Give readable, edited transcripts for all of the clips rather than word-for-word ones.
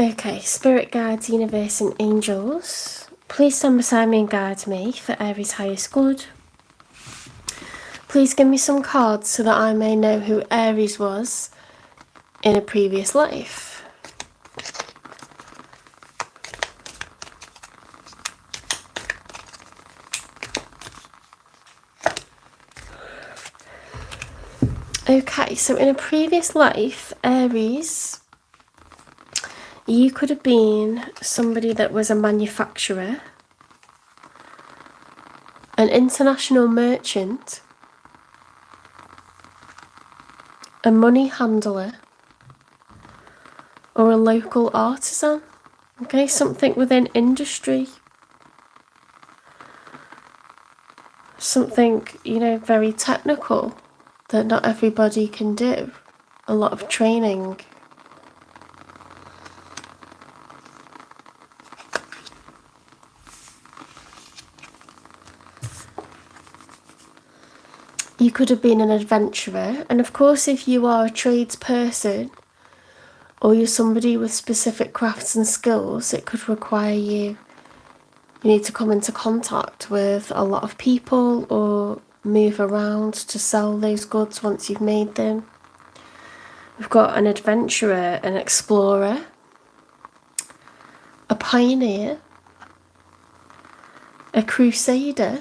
Okay, spirit guides, universe and angels, please stand beside me and guide me for Aries' highest good. Please give me some cards so that I may know who Aries was in a previous life. Okay, so in a previous life, Aries, you could have been somebody that was a manufacturer, an international merchant, a money handler, or a local artisan. Okay, something within industry. Something, very technical that not everybody can do. A lot of training. You could have been an adventurer, and of course if you are a tradesperson or you're somebody with specific crafts and skills, it could require you need to come into contact with a lot of people or move around to sell those goods once you've made them. We've got an adventurer, an explorer, a pioneer, a crusader,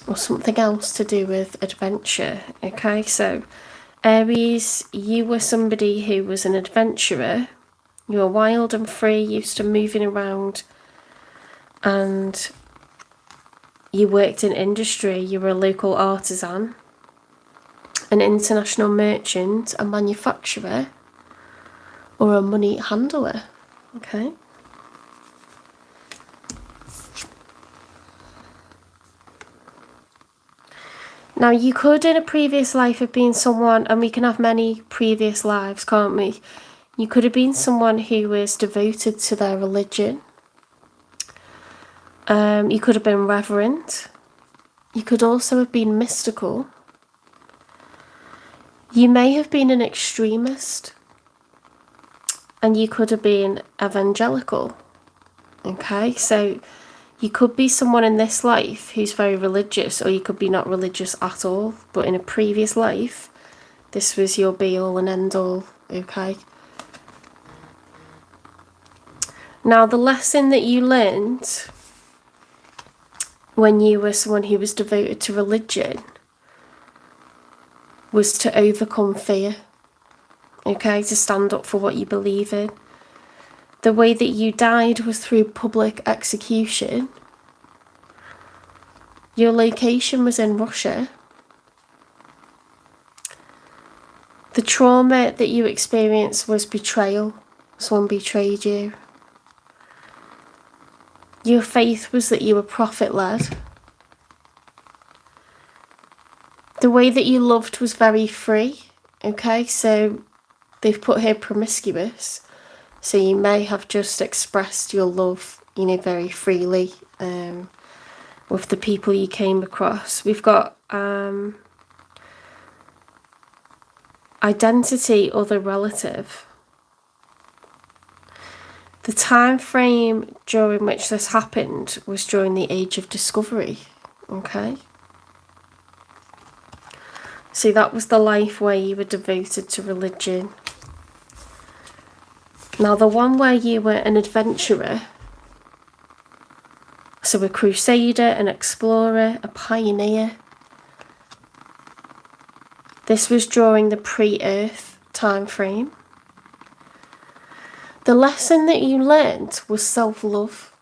or something else to do with adventure. Okay, so Aries, you were somebody who was an adventurer. You were wild and free, used to moving around, and you worked in industry. You were a local artisan, an international merchant, a manufacturer, or a money handler. Okay. Now, you could in a previous life have been someone, and we can have many previous lives, can't we? You could have been someone who was devoted to their religion. You could have been reverent. You could also have been mystical. You may have been an extremist. And you could have been evangelical. Okay, so you could be someone in this life who's very religious, or you could be not religious at all, but in a previous life, this was your be-all and end-all, okay? Now, the lesson that you learned when you were someone who was devoted to religion was to overcome fear, okay? To stand up for what you believe in. The way that you died was through public execution. Your location was in Russia. The trauma that you experienced was betrayal. Someone betrayed you. Your faith was that you were prophet-led. The way that you loved was very free. Okay, so they've put here promiscuous. So you may have just expressed your love, very freely with the people you came across. We've got identity, other relative. The time frame during which this happened was during the age of discovery, okay? So that was the life where you were devoted to religion. Now, the one where you were an adventurer, so a crusader, an explorer, a pioneer, this was during the pre-Earth time frame. The lesson that you learned was self-love.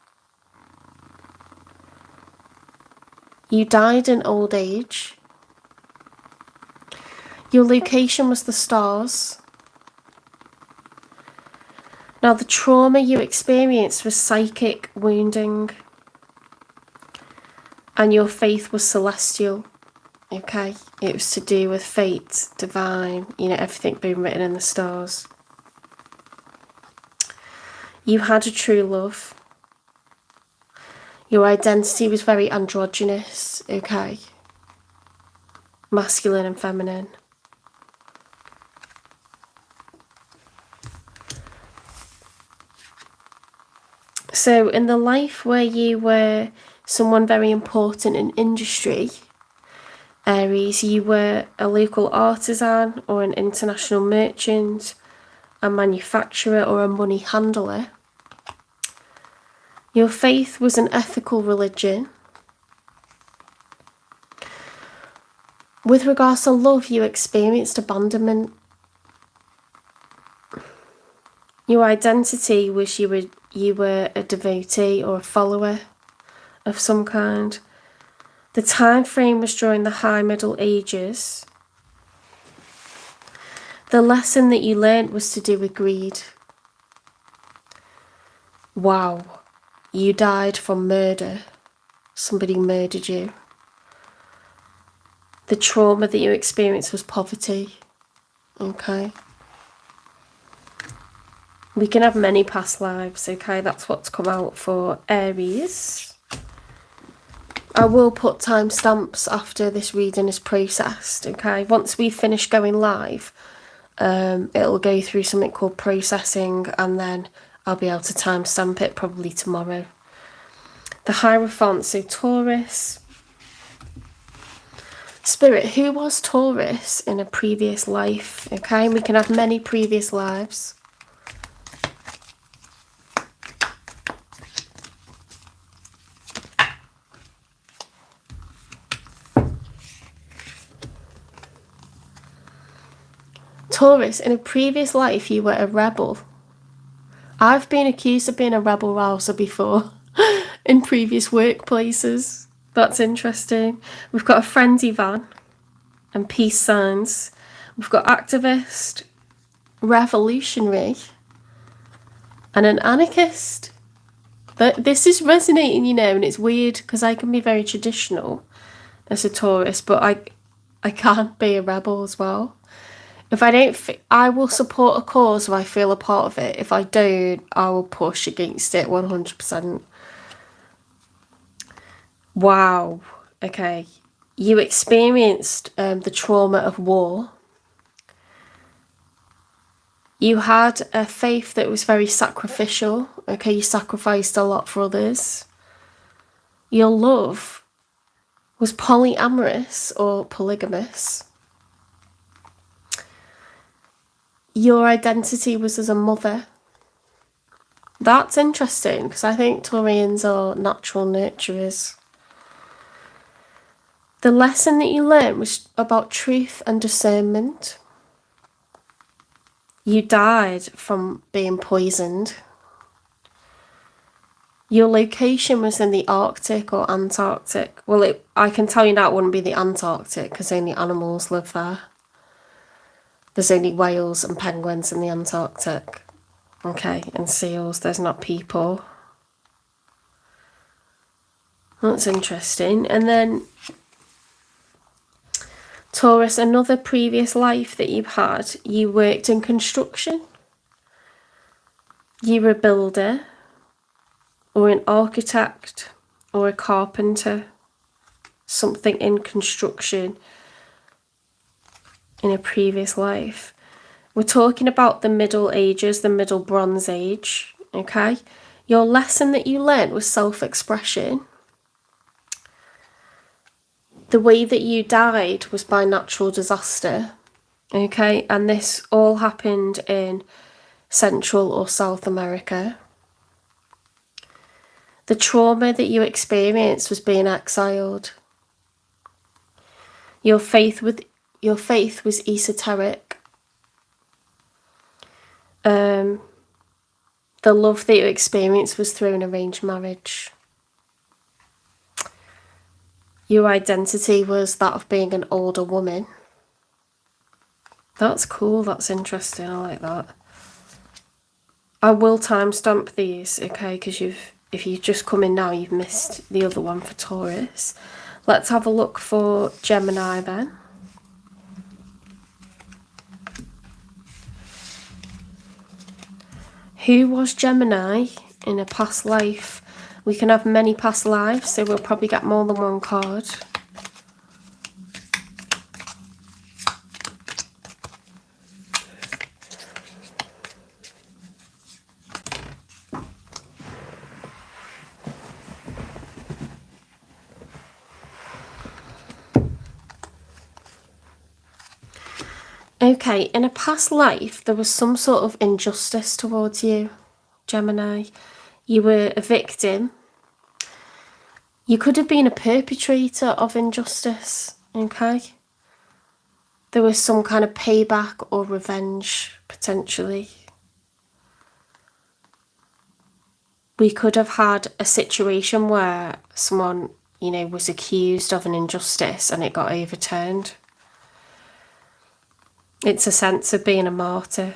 You died in old age. Your location was the stars. Now, the trauma you experienced was psychic wounding, and your faith was celestial, okay? It was to do with fate, divine, everything being written in the stars. You had a true love. Your identity was very androgynous, okay? Masculine and feminine. So in the life where you were someone very important in industry, Aries, you were a local artisan or an international merchant, a manufacturer or a money handler. Your faith was an ethical religion. With regards to love, you experienced abandonment. Your identity was you were a devotee or a follower of some kind. The time frame was during the High Middle Ages. The lesson that you learned was to do with greed. Wow, you died from murder. Somebody murdered you. The trauma that you experienced was poverty. Okay. We can have many past lives, okay? That's what's come out for Aries. I will put timestamps after this reading is processed, okay? Once we finish going live, it'll go through something called processing, and then I'll be able to timestamp it probably tomorrow. The Hierophant, so Taurus. Spirit, who was Taurus in a previous life? Okay, we can have many previous lives. Taurus, in a previous life you were a rebel. I've been accused of being a rebel rouser before in previous workplaces. That's interesting. We've got a frenzy van and peace signs. We've got activist, revolutionary, and an anarchist. But this is resonating, you know, and it's weird because I can be very traditional as a Taurus, but I can't be a rebel as well. If I don't, I will support a cause if I feel a part of it. If I don't, I will push against it 100%. Wow. Okay. You experienced the trauma of war. You had a faith that was very sacrificial. Okay, you sacrificed a lot for others. Your love was polyamorous or polygamous. Your identity was as a mother. That's interesting because I think Taurians are natural nurturers. The lesson that you learned was about truth and discernment. You died from being poisoned. Your location was in the Arctic or Antarctic. Well, I can tell you now it wouldn't be the Antarctic because only animals live there. There's only whales and penguins in the Antarctic. Okay, and seals. There's not people. That's interesting. And then Taurus, another previous life that you've had, you worked in construction. You were a builder or an architect or a carpenter, something in construction in a previous life. We're talking about the Middle Ages, the Middle Bronze Age, okay? Your lesson that you learned was self-expression. The way that you died was by natural disaster, okay? And this all happened in Central or South America. The trauma that you experienced was being exiled. Your faith was esoteric. The love that you experienced was through an arranged marriage. Your identity was that of being an older woman. That's cool, that's interesting, I like that. I will timestamp these, okay, because if you've just come in now, you've missed the other one for Taurus. Let's have a look for Gemini then. Who was Gemini in a past life? We can have many past lives, so we'll probably get more than one card. Okay, in a past life, there was some sort of injustice towards you, Gemini. You were a victim. You could have been a perpetrator of injustice, okay? There was some kind of payback or revenge, potentially. We could have had a situation where someone, was accused of an injustice and it got overturned. It's a sense of being a martyr.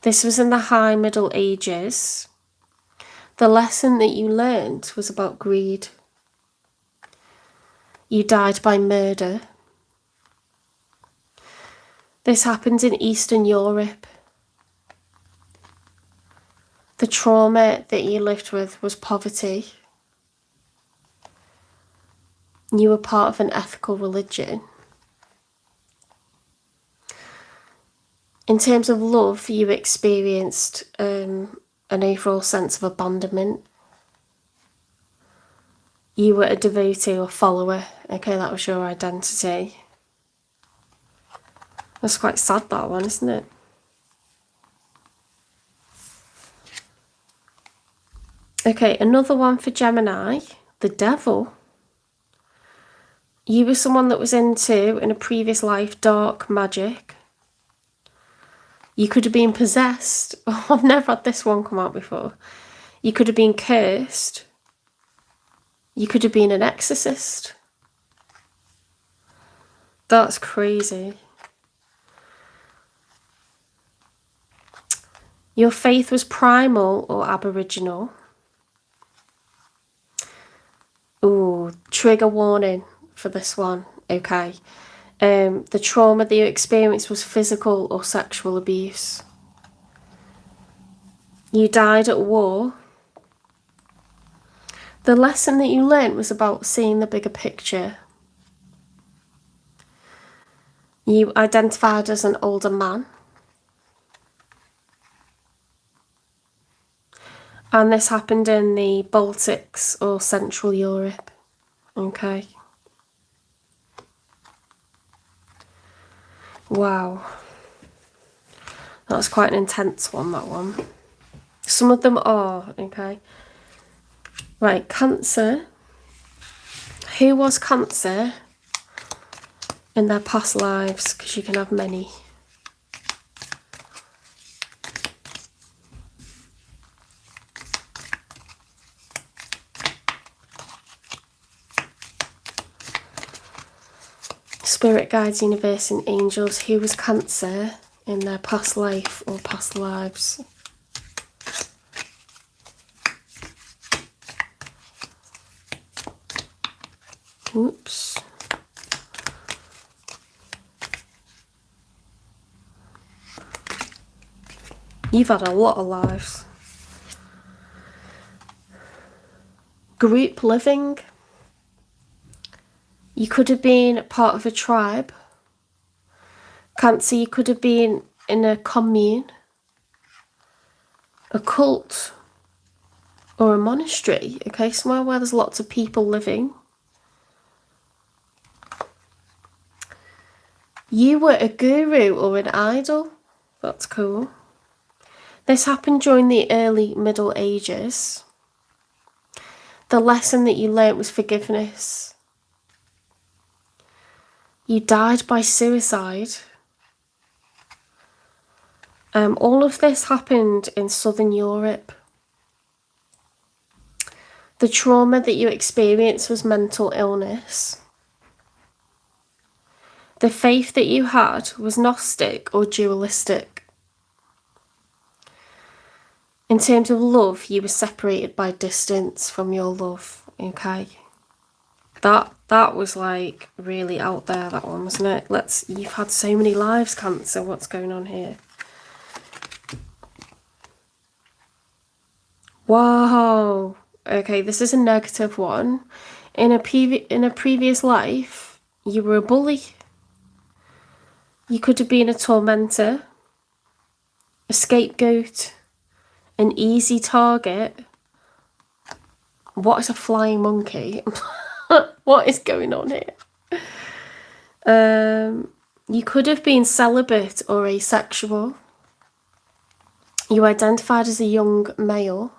This was in the High Middle Ages. The lesson that you learned was about greed. You died by murder. This happened in Eastern Europe. The trauma that you lived with was poverty. You were part of an ethical religion. In terms of love, you experienced an overall sense of abandonment. You were a devotee or follower. Okay, that was your identity. That's quite sad, that one, isn't it? Okay, another one for Gemini, the devil. You were someone that was into, in a previous life, dark magic. You could have been possessed. Oh, I've never had this one come out before. You could have been cursed. You could have been an exorcist. That's crazy. Your faith was primal or aboriginal. Ooh, trigger warning for this one. Okay. The trauma that you experienced was physical or sexual abuse. You died at war. The lesson that you learned was about seeing the bigger picture. You identified as an older man. And this happened in the Baltics or Central Europe. Okay. Wow. That was quite an intense one, that one. Some of them are, okay. Right, Cancer. Who was Cancer in their past lives? Because you can have many. Spirit guides, universe and angels. Who was Cancer in their past life or past lives? Oops. You've had a lot of lives. Group living. You could have been part of a tribe. Cancer, you could have been in a commune, a cult, or a monastery, okay? Somewhere where there's lots of people living. You were a guru or an idol. That's cool. This happened during the early Middle Ages. The lesson that you learnt was forgiveness. You died by suicide. All of this happened in Southern Europe. The trauma that you experienced was mental illness. The faith that you had was Gnostic or dualistic. In terms of love, you were separated by distance from your love, okay? That was like really out there, that one, wasn't it? You've had so many lives, Cancer. What's going on here? Wow. Okay, this is a negative one. In a previous life, you were a bully. You could have been a tormentor, a scapegoat, an easy target. What is a flying monkey? What is going on here? You could have been celibate or asexual. You identified as a young male.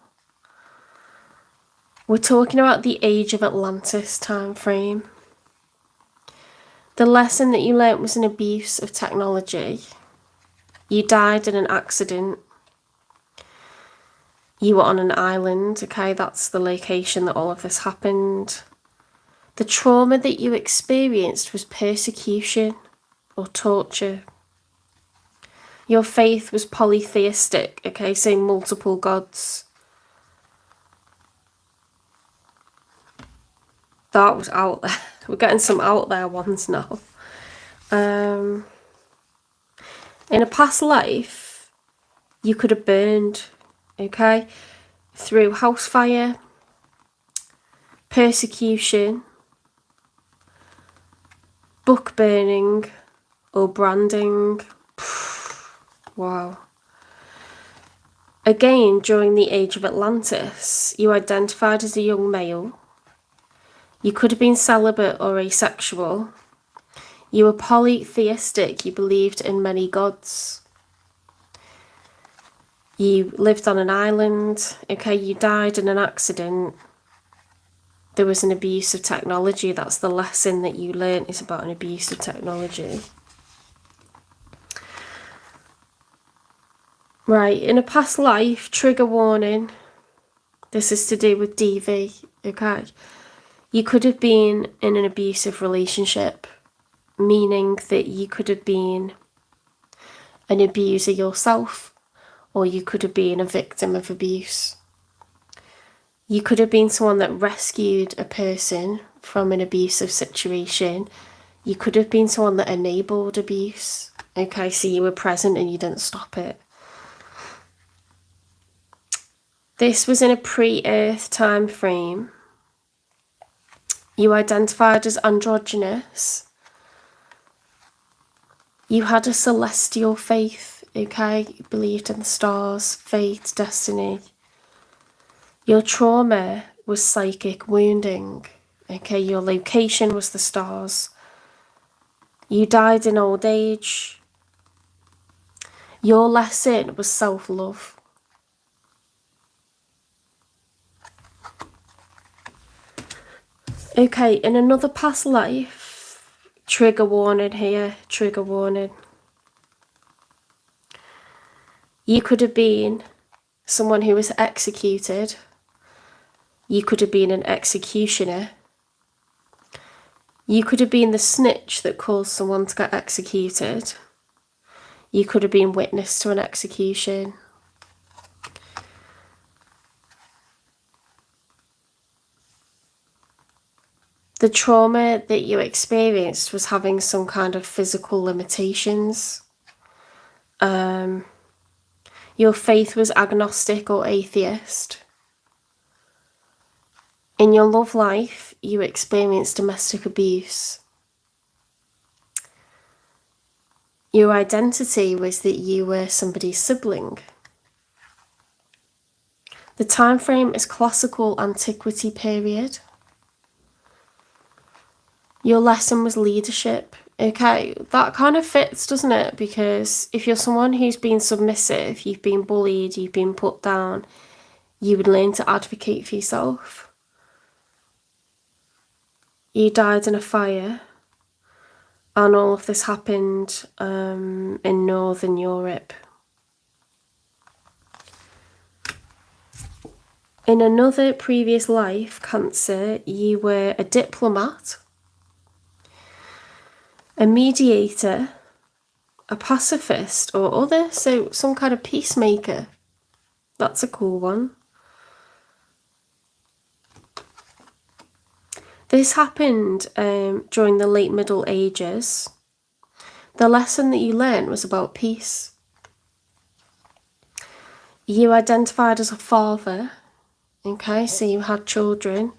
We're talking about the age of Atlantis time frame. The lesson that you learnt was an abuse of technology. You died in an accident. You were on an island, okay? That's the location that all of this happened. The trauma that you experienced was persecution or torture. Your faith was polytheistic, okay? So multiple gods. That was out there. We're getting some out there ones now. In a past life, you could have burned, okay? Through house fire, persecution, book burning, or branding. Wow. Again, during the age of Atlantis, you identified as a young male. You could have been celibate or asexual. You were polytheistic. You believed in many gods. You lived on an island. Okay, you died in an accident. There was an abuse of technology. That's the lesson that you learnt, is about an abuse of technology. Right, in a past life, trigger warning. This is to do with DV, okay? You could have been in an abusive relationship, meaning that you could have been an abuser yourself, or you could have been a victim of abuse. You could have been someone that rescued a person from an abusive situation. You could have been someone that enabled abuse. Okay, so you were present and you didn't stop it. This was in a pre-Earth time frame. You identified as androgynous. You had a celestial faith, okay? You believed in the stars, fate, destiny. Your trauma was psychic wounding, okay? Your location was the stars. You died in old age. Your lesson was self-love. Okay, in another past life, trigger warning here, trigger warning. You could have been someone who was executed. You could have been an executioner. You could have been the snitch that caused someone to get executed. You could have been witness to an execution. The trauma that you experienced was having some kind of physical limitations. Your faith was agnostic or atheist. In your love life, you experienced domestic abuse. Your identity was that you were somebody's sibling. The time frame is classical antiquity period. Your lesson was leadership. Okay, that kind of fits, doesn't it? Because if you're someone who's been submissive, you've been bullied, you've been put down, you would learn to advocate for yourself. You died in a fire, and all of this happened in Northern Europe. In another previous life, Cancer, you were a diplomat, a mediator, a pacifist or other, so some kind of peacemaker. That's a cool one. This happened during the late Middle Ages. The lesson that you learned was about peace. You identified as a father, okay, so you had children.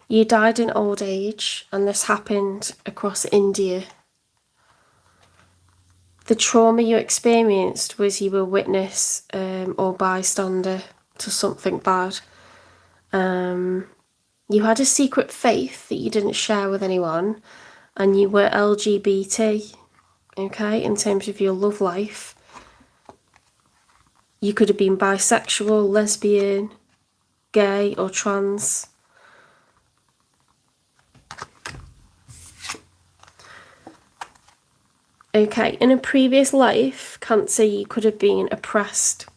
You died in old age, and this happened across India. The trauma you experienced was you were witness or bystander to something bad. You had a secret faith that you didn't share with anyone, and you were LGBT, okay, in terms of your love life. You could have been bisexual, lesbian, gay or trans. Okay, in a previous life, Cancer, you could have been oppressed,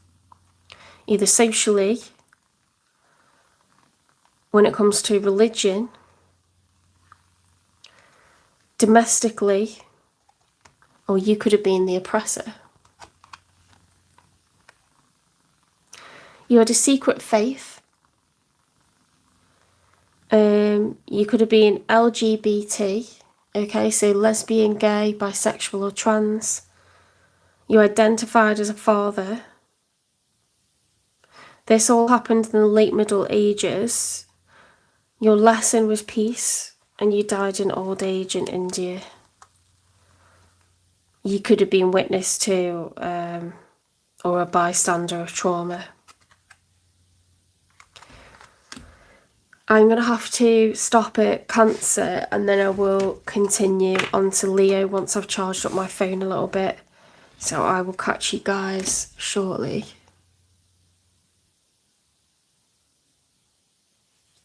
either socially, when it comes to religion, domestically, or you could have been the oppressor. You had a secret faith. You could have been LGBT, okay, so lesbian, gay, bisexual or trans. You identified as a father. This all happened in the late Middle Ages. Your lesson was peace, and you died in old age in India. You could have been witness to or a bystander of trauma. I'm going to have to stop at Cancer, and then I will continue on to Leo once I've charged up my phone a little bit. So I will catch you guys shortly.